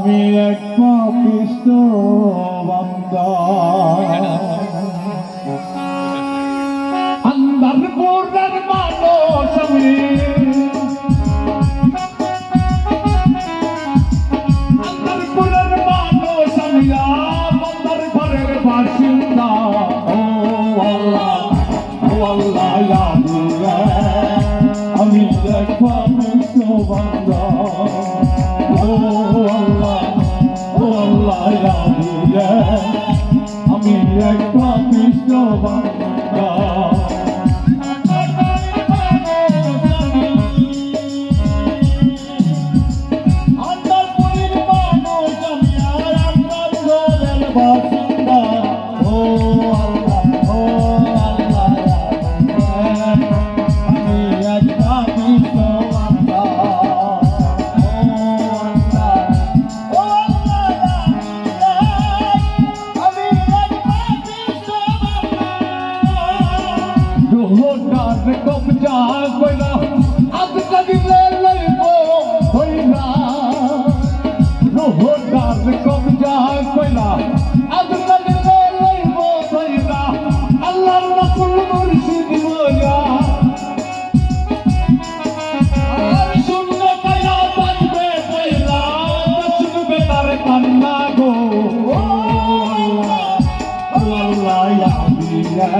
আমি এক পাপিষ্ঠ বান্দা, আন্দারপুরের মানুষ আমি, আন্দারপুরের মানুষ আমি, বান্দার ঘরের বাসিন্দা। ও আল্লাহ, ও আল্লাহ, আমি এক পাপিষ্ঠ বান্দা। আমি এক পাপিষ্ঠ বান্দা। আন্দারপুরের মানুষ আমি, আন্দার ঘরের বাসিন্দা। ও আল্লাহ, ও আল্লাহ, আমি এক পাপিষ্ঠ বান্দা। কবজা কইলা আজ কাদিলে লইব হইলা, রোহদার কবজা কইলা আজ কাদিলে লইব হইলা। আল্লাহর রাসূল মুর্শিদ বলা আর শুনলে কায়া বাজবে কইলা, শুনবে তার কান্না গো। আল্লাহ ইয়া বিল্লাহ,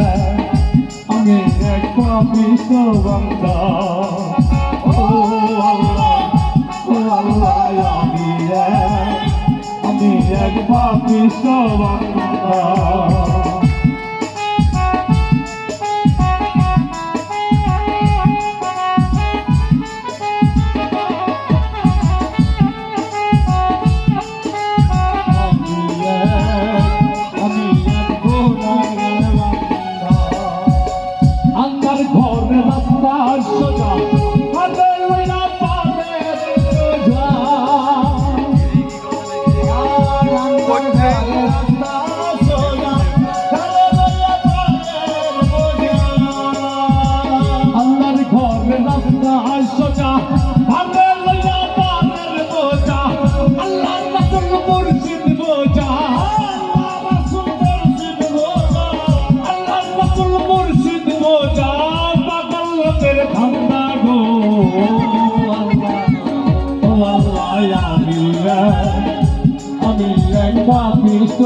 আমি এক পাপিষ্ঠ বান্দা। ও আল্লাহ, ও আল্লাহ, আমি এক পাপিষ্ঠ বান্দা। ঘরে রাস্তা সোজা, হাতে লইয়া পাবে সোজা, রাস্তা সোজা, হাতে লইয়া পাবে সোজা। আল্লাহর ঘরে রাস্তা সোজা, হাতে লইয়া পাবে সোজা। আল্লাহর রাসূল মুর্শিদ বোঝা, আল্লাহর রাসূল মুর্শিদ বোঝা, আল্লাহর রাসূল মুর্শিদ বোঝা। ঠান্ডা গো আল্লাহ, ও আল্লাহ, আমি এক পাপিষ্ঠ